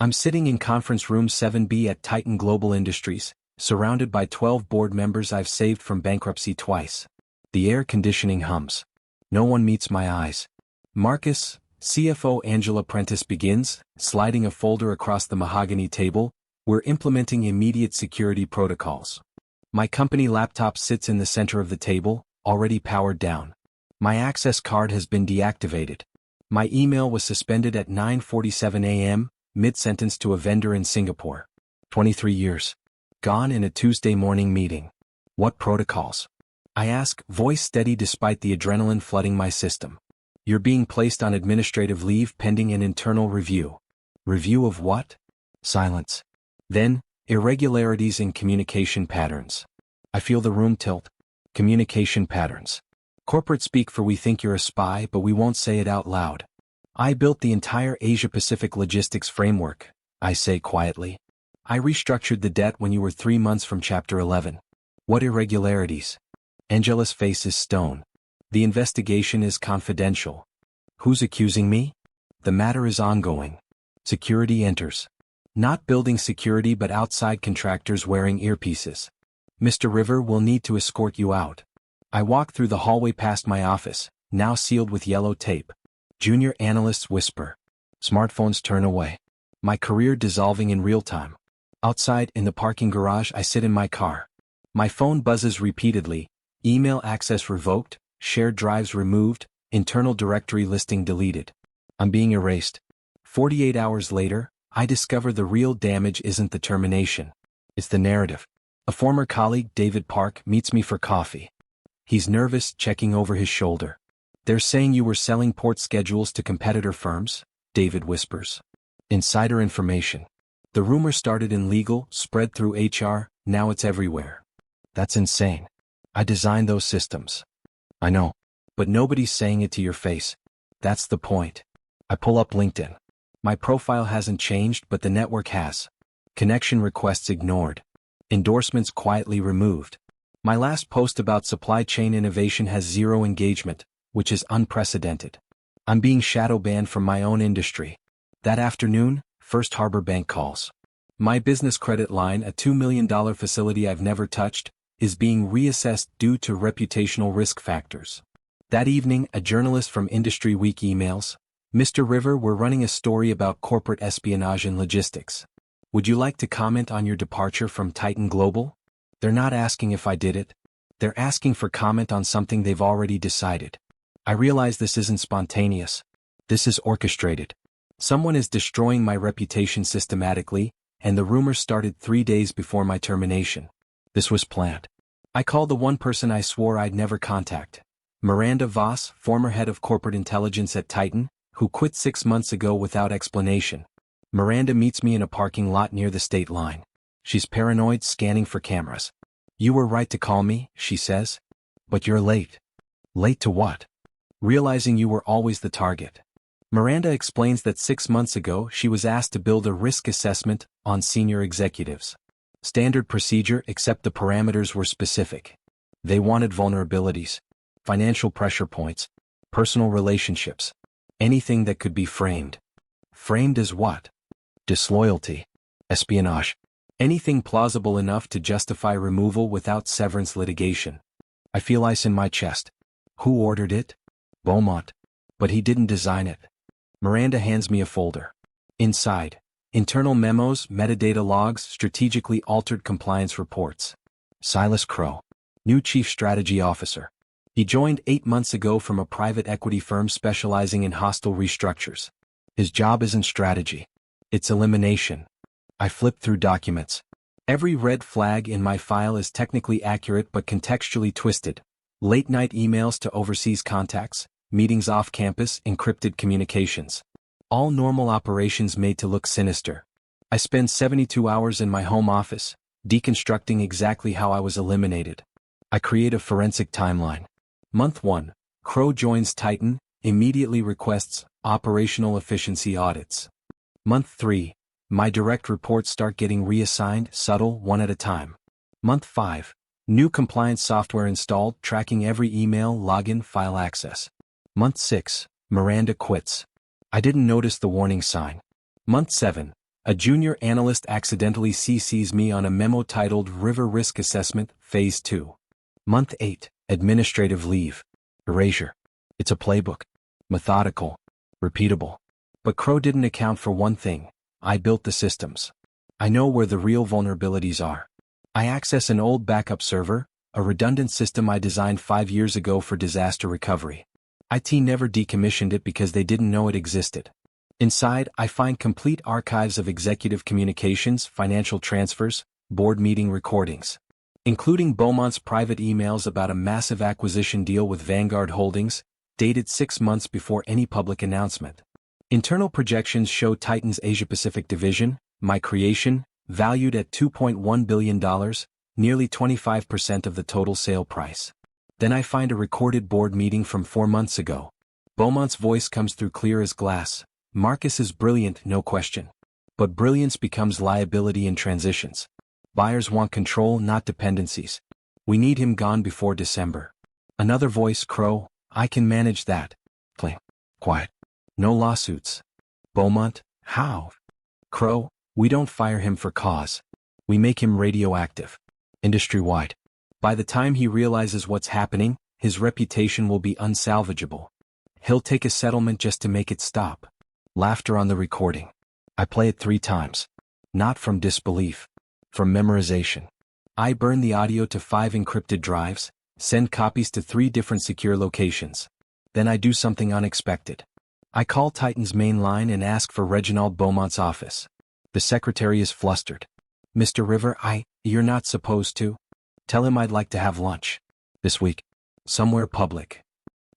I'm sitting in conference room 7B at Titan Global Industries, surrounded by 12 board members I've saved from bankruptcy twice. The air conditioning hums. No one meets my eyes. Marcus, CFO Angela Prentice begins, sliding a folder across the mahogany table. We're implementing immediate security protocols. My company laptop sits in the center of the table, already powered down. My access card has been deactivated. My email was suspended at 9:47 a.m., mid-sentence to a vendor in Singapore. 23 years. Gone in a Tuesday morning meeting. What protocols? I ask, voice steady despite the adrenaline flooding my system. You're being placed on administrative leave pending an internal review. Review of what? Silence. Then, irregularities in communication patterns. I feel the room tilt. Communication patterns. Corporate speak for we think you're a spy, but we won't say it out loud. I built the entire Asia-Pacific logistics framework, I say quietly. I restructured the debt when you were 3 months from Chapter 11. What irregularities? Angela's face is stone. The investigation is confidential. Who's accusing me? The matter is ongoing. Security enters. Not building security but outside contractors wearing earpieces. Mr. River will need to escort you out. I walk through the hallway past my office, now sealed with yellow tape. Junior analysts whisper. Smartphones turn away. My career dissolving in real time. Outside, in the parking garage, I sit in my car. My phone buzzes repeatedly. Email access revoked, shared drives removed, internal directory listing deleted. I'm being erased. 48 hours later, I discover the real damage isn't the termination. It's the narrative. A former colleague, David Park, meets me for coffee. He's nervous, checking over his shoulder. They're saying you were selling port schedules to competitor firms, David whispers. Insider information. The rumor started in legal, spread through HR, now it's everywhere. That's insane. I designed those systems. I know. But nobody's saying it to your face. That's the point. I pull up LinkedIn. My profile hasn't changed, but the network has. Connection requests ignored. Endorsements quietly removed. My last post about supply chain innovation has 0 engagement, which is unprecedented. I'm being shadow banned from my own industry. That afternoon, First Harbor Bank calls. My business credit line, a $2 million facility I've never touched, is being reassessed due to reputational risk factors. That evening, a journalist from Industry Week emails, Mr. River, we're running a story about corporate espionage and logistics. Would you like to comment on your departure from Titan Global? They're not asking if I did it. They're asking for comment on something they've already decided. I realize this isn't spontaneous. This is orchestrated. Someone is destroying my reputation systematically, and the rumor started 3 days before my termination. This was planned. I called the one person I swore I'd never contact. Miranda Voss, former head of corporate intelligence at Titan, who quit 6 months ago without explanation. Miranda meets me in a parking lot near the state line. She's paranoid, scanning for cameras. You were right to call me, she says. But you're late. Late to what? Realizing you were always the target. Miranda explains that 6 months ago she was asked to build a risk assessment on senior executives. Standard procedure, except the parameters were specific. They wanted vulnerabilities, financial pressure points, personal relationships, anything that could be framed. Framed as what? Disloyalty, espionage, anything plausible enough to justify removal without severance litigation. I feel ice in my chest. Who ordered it? Beaumont. But he didn't design it. Miranda hands me a folder. Inside, internal memos, metadata logs, strategically altered compliance reports. Silas Crow, new Chief Strategy Officer. He joined 8 months ago from a private equity firm specializing in hostile restructures. His job isn't strategy. It's elimination. I flip through documents. Every red flag in my file is technically accurate but contextually twisted. Late-night emails to overseas contacts, meetings off campus, encrypted communications. All normal operations made to look sinister. I spend 72 hours in my home office, deconstructing exactly how I was eliminated. I create a forensic timeline. Month 1, Crow joins Titan, immediately requests operational efficiency audits. Month 3, my direct reports start getting reassigned, subtle, one at a time. Month 5, new compliance software installed, tracking every email, login, file access. Month 6, Miranda quits. I didn't notice the warning sign. Month 7, A junior analyst accidentally CCs me on a memo titled River Risk Assessment, Phase 2. Month 8, Administrative Leave. Erasure. It's a playbook. Methodical. Repeatable. But Crow didn't account for one thing. I built the systems. I know where the real vulnerabilities are. I access an old backup server, a redundant system I designed 5 years ago for disaster recovery. IT never decommissioned it because they didn't know it existed. Inside, I find complete archives of executive communications, financial transfers, board meeting recordings, including Beaumont's private emails about a massive acquisition deal with Vanguard Holdings, dated 6 months before any public announcement. Internal projections show Titan's Asia-Pacific division, my creation, valued at $2.1 billion, nearly 25% of the total sale price. Then I find a recorded board meeting from 4 months ago. Beaumont's voice comes through clear as glass. Marcus is brilliant, no question. But brilliance becomes liability in transitions. Buyers want control, not dependencies. We need him gone before December. Another voice, Crow, I can manage that. Cling. Quiet. No lawsuits. Beaumont, how? Crow, we don't fire him for cause. We make him radioactive. Industry-wide. By the time he realizes what's happening, his reputation will be unsalvageable. He'll take a settlement just to make it stop. Laughter on the recording. I play it 3 times. Not from disbelief. From memorization. I burn the audio to 5 encrypted drives, send copies to 3 different secure locations. Then I do something unexpected. I call Titan's main line and ask for Reginald Beaumont's office. The secretary is flustered. Mr. River, you're not supposed to. Tell him I'd like to have lunch. This week. Somewhere public.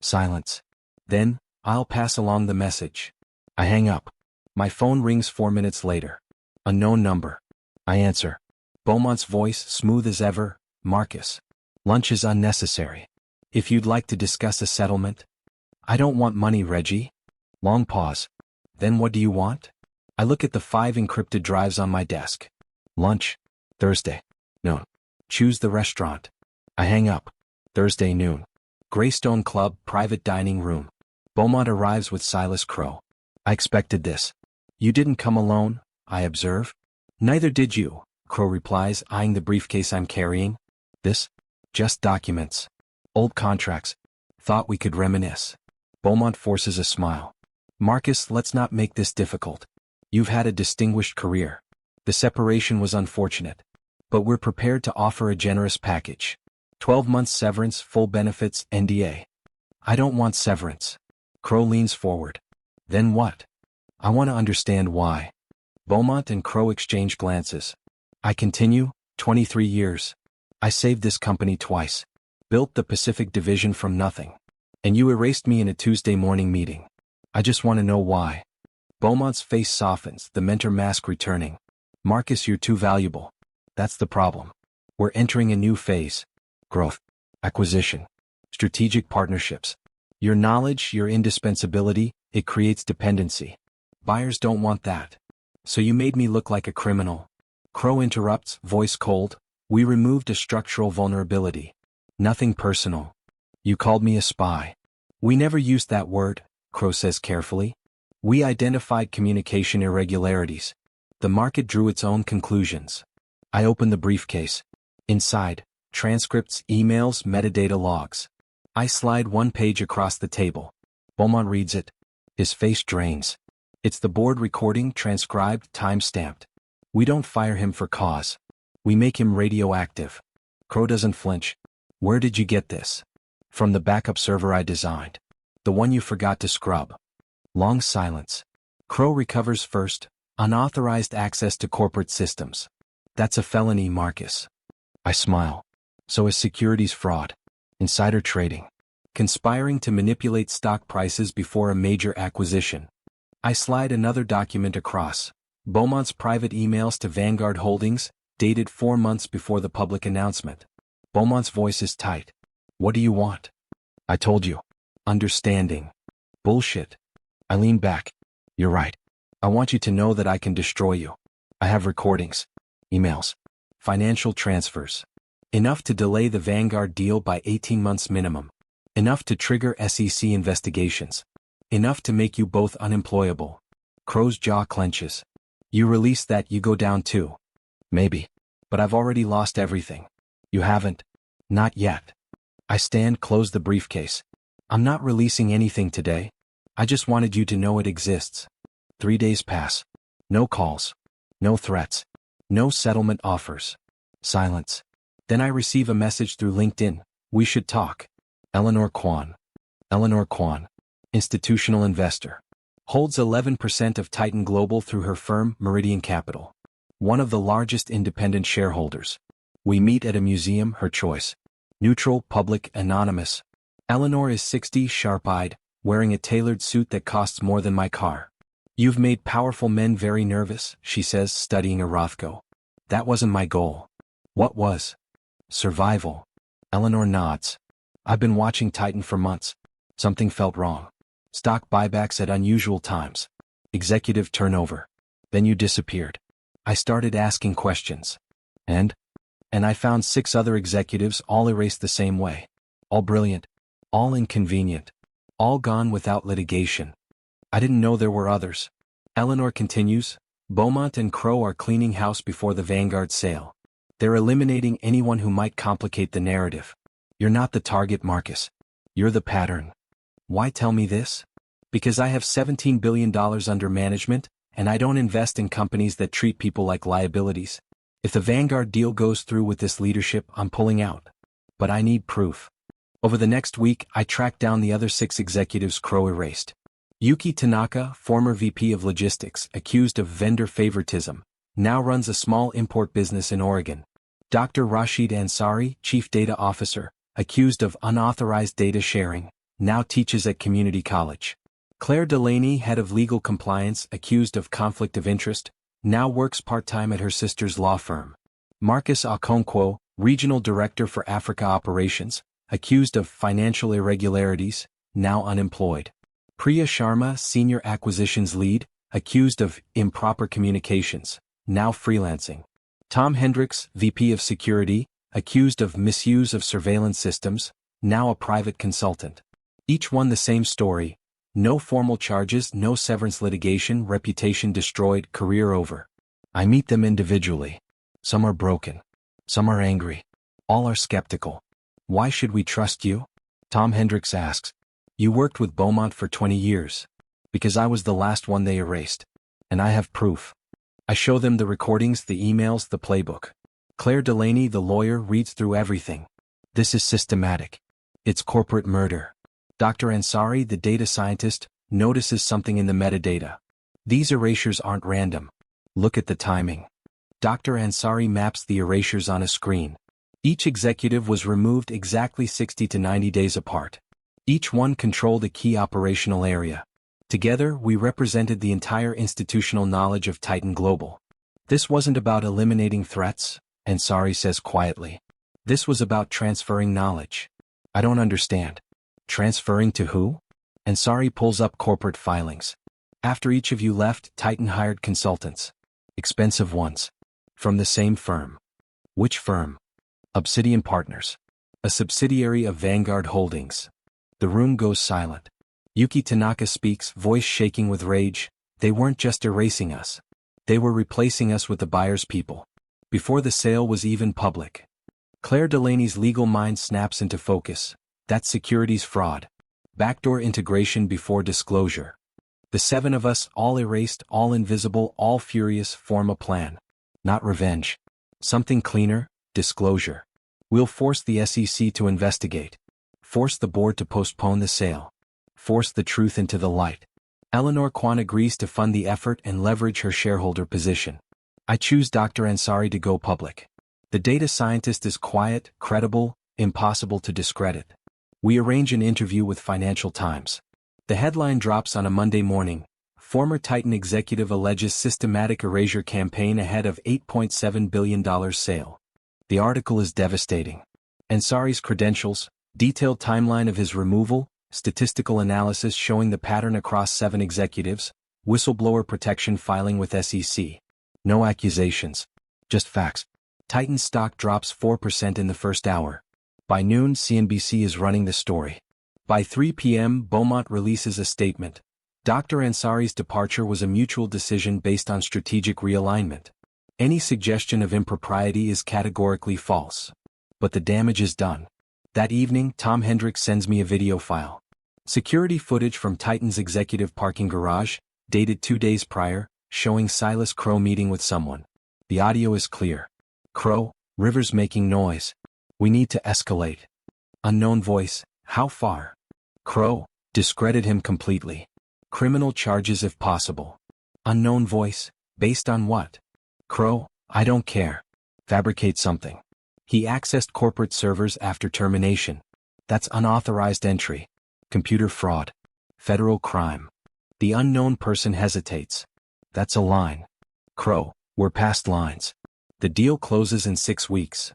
Silence. Then, I'll pass along the message. I hang up. My phone rings 4 minutes later. Unknown number. I answer. Beaumont's voice, smooth as ever, Marcus. Lunch is unnecessary. If you'd like to discuss a settlement. I don't want money, Reggie. Long pause. Then what do you want? I look at the 5 encrypted drives on my desk. Lunch. Thursday. Noon. Choose the restaurant. I hang up. Thursday noon. Greystone Club, private dining room. Beaumont arrives with Silas Crow. I expected this. You didn't come alone, I observe. Neither did you, Crow replies, eyeing the briefcase I'm carrying. This? Just documents. Old contracts. Thought we could reminisce. Beaumont forces a smile. Marcus, let's not make this difficult. You've had a distinguished career. The separation was unfortunate. But we're prepared to offer a generous package. 12 months severance, full benefits, NDA. I don't want severance. Crow leans forward. Then what? I want to understand why. Beaumont and Crow exchange glances. I continue, 23 years. I saved this company twice. Built the Pacific Division from nothing. And you erased me in a Tuesday morning meeting. I just want to know why. Beaumont's face softens, the mentor mask returning. Marcus, you're too valuable. That's the problem. We're entering a new phase. Growth. Acquisition. Strategic partnerships. Your knowledge, your indispensability, it creates dependency. Buyers don't want that. So you made me look like a criminal. Crow interrupts, voice cold. We removed a structural vulnerability. Nothing personal. You called me a spy. We never used that word, Crow says carefully. We identified communication irregularities. The market drew its own conclusions. I opened the briefcase. Inside, transcripts, emails, metadata logs. I slide 1 page across the table. Beaumont reads it. His face drains. It's the board recording, transcribed, time-stamped. We don't fire him for cause. We make him radioactive. Crow doesn't flinch. Where did you get this? From the backup server I designed. The one you forgot to scrub. Long silence. Crow recovers first. Unauthorized access to corporate systems. That's a felony, Marcus. I smile. So is securities fraud. Insider trading. Conspiring to manipulate stock prices before a major acquisition. I slide another document across. Beaumont's private emails to Vanguard Holdings, dated 4 months before the public announcement. Beaumont's voice is tight. What do you want? I told you. Understanding. Bullshit. I lean back. You're right. I want you to know that I can destroy you. I have recordings. Emails. Financial transfers. Enough to delay the Vanguard deal by 18 months minimum. Enough to trigger SEC investigations. Enough to make you both unemployable. Crow's jaw clenches. You release that, you go down too. Maybe. But I've already lost everything. You haven't? Not yet. I stand, close the briefcase. I'm not releasing anything today. I just wanted you to know it exists. 3 days pass. No calls. No threats. No settlement offers. Silence. Then I receive a message through LinkedIn. We should talk. Eleanor Kwan. Eleanor Kwan. Institutional investor. Holds 11% of Titan Global through her firm, Meridian Capital. One of the largest independent shareholders. We meet at a museum, her choice. Neutral, public, anonymous. Eleanor is 60, sharp-eyed, wearing a tailored suit that costs more than my car. You've made powerful men very nervous, she says, studying a Rothko. That wasn't my goal. What was? Survival. Eleanor nods. I've been watching Titan for months. Something felt wrong. Stock buybacks at unusual times. Executive turnover. Then you disappeared. I started asking questions. And I found 6 other executives, all erased the same way. All brilliant. All inconvenient. All gone without litigation. I didn't know there were others. Eleanor continues, Beaumont and Crow are cleaning house before the Vanguard sale. They're eliminating anyone who might complicate the narrative. You're not the target, Marcus. You're the pattern. Why tell me this? Because I have $17 billion under management, and I don't invest in companies that treat people like liabilities. If the Vanguard deal goes through with this leadership, I'm pulling out. But I need proof. Over the next week, I tracked down the other 6 executives Crow erased. Yuki Tanaka, former VP of Logistics, accused of vendor favoritism, now runs a small import business in Oregon. Dr. Rashid Ansari, Chief Data Officer, accused of unauthorized data sharing, now teaches at community college. Claire Delaney, Head of Legal Compliance, accused of conflict of interest, now works part-time at her sister's law firm. Marcus Okonkwo, Regional Director for Africa Operations, accused of financial irregularities, now unemployed. Priya Sharma, Senior Acquisitions Lead, accused of improper communications, now freelancing. Tom Hendricks, VP of Security, accused of misuse of surveillance systems, now a private consultant. Each one the same story. No formal charges, no severance litigation, reputation destroyed, career over. I meet them individually. Some are broken. Some are angry. All are skeptical. Why should we trust you? Tom Hendricks asks. You worked with Beaumont for 20 years. Because I was the last one they erased. And I have proof. I show them the recordings, the emails, the playbook. Claire Delaney, the lawyer, reads through everything. This is systematic. It's corporate murder. Dr. Ansari, the data scientist, notices something in the metadata. These erasures aren't random. Look at the timing. Dr. Ansari maps the erasures on a screen. Each executive was removed exactly 60 to 90 days apart. Each one controlled a key operational area. Together, we represented the entire institutional knowledge of Titan Global. This wasn't about eliminating threats, Ansari says quietly. This was about transferring knowledge. I don't understand. Transferring to who? Ansari pulls up corporate filings. After each of you left, Titan hired consultants. Expensive ones. From the same firm. Which firm? Obsidian Partners. A subsidiary of Vanguard Holdings. The room goes silent. Yuki Tanaka speaks, voice shaking with rage. They weren't just erasing us. They were replacing us with the buyer's people. Before the sale was even public. Claire Delaney's legal mind snaps into focus. That's securities fraud. Backdoor integration before disclosure. The 7 of us, all erased, all invisible, all furious, form a plan. Not revenge. Something cleaner, disclosure. We'll force the SEC to investigate. Force the board to postpone the sale. Force the truth into the light. Eleanor Kwan agrees to fund the effort and leverage her shareholder position. I choose Dr. Ansari to go public. The data scientist is quiet, credible, impossible to discredit. We arrange an interview with Financial Times. The headline drops on a Monday morning. Former Titan executive alleges systematic erasure campaign ahead of $8.7 billion sale. The article is devastating. Ansari's credentials, detailed timeline of his removal, statistical analysis showing the pattern across 7 executives, whistleblower protection filing with SEC. No accusations. Just facts. Titan stock drops 4% in the first hour. By noon, CNBC is running the story. By 3 p.m., Beaumont releases a statement. Dr. Ansari's departure was a mutual decision based on strategic realignment. Any suggestion of impropriety is categorically false. But the damage is done. That evening, Tom Hendricks sends me a video file. Security footage from Titan's executive parking garage, dated 2 days prior, showing Silas Crow meeting with someone. The audio is clear. Crow, Rivers making noise. We need to escalate. Unknown voice, how far? Crow, discredit him completely. Criminal charges if possible. Unknown voice, based on what? Crow, I don't care. Fabricate something. He accessed corporate servers after termination. That's unauthorized entry. Computer fraud. Federal crime. The unknown person hesitates. That's a line. Crow, we're past lines. The deal closes in 6 weeks.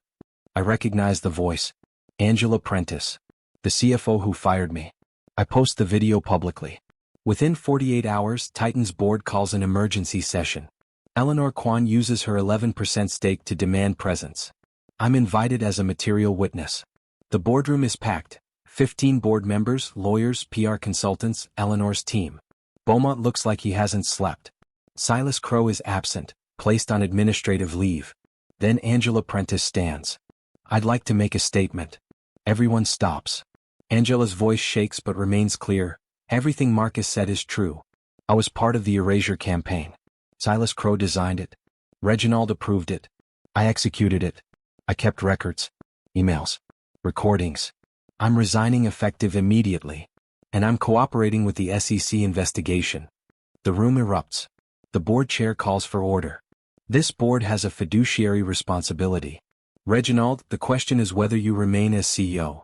I recognize the voice. Angela Prentice. The CFO who fired me. I post the video publicly. Within 48 hours, Titan's board calls an emergency session. Eleanor Kwan uses her 11% stake to demand presence. I'm invited as a material witness. The boardroom is packed. 15 board members, lawyers, PR consultants, Eleanor's team. Beaumont looks like he hasn't slept. Silas Crow is absent, placed on administrative leave. Then Angela Prentice stands. I'd like to make a statement. Everyone stops. Angela's voice shakes but remains clear. Everything Marcus said is true. I was part of the erasure campaign. Silas Crow designed it. Reginald approved it. I executed it. I kept records. Emails. Recordings. I'm resigning effective immediately. And I'm cooperating with the SEC investigation. The room erupts. The board chair calls for order. This board has a fiduciary responsibility. Reginald, the question is whether you remain as CEO.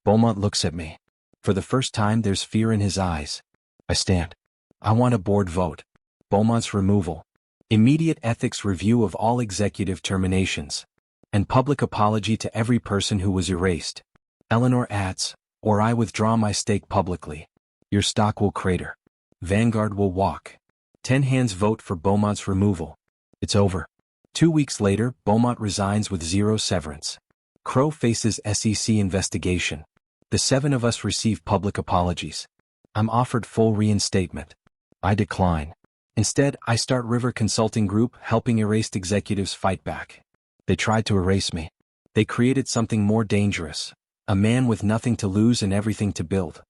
Beaumont looks at me. For the first time there's fear in his eyes. I stand. I want a board vote. Beaumont's removal. Immediate ethics review of all executive terminations. And public apology to every person who was erased. Eleanor adds, or I withdraw my stake publicly. Your stock will crater. Vanguard will walk. 10 hands vote for Beaumont's removal. It's over. 2 weeks later, Beaumont resigns with 0 severance. Crow faces SEC investigation. The 7 of us receive public apologies. I'm offered full reinstatement. I decline. Instead, I start River Consulting Group, helping erased executives fight back. They tried to erase me. They created something more dangerous. A man with nothing to lose and everything to build.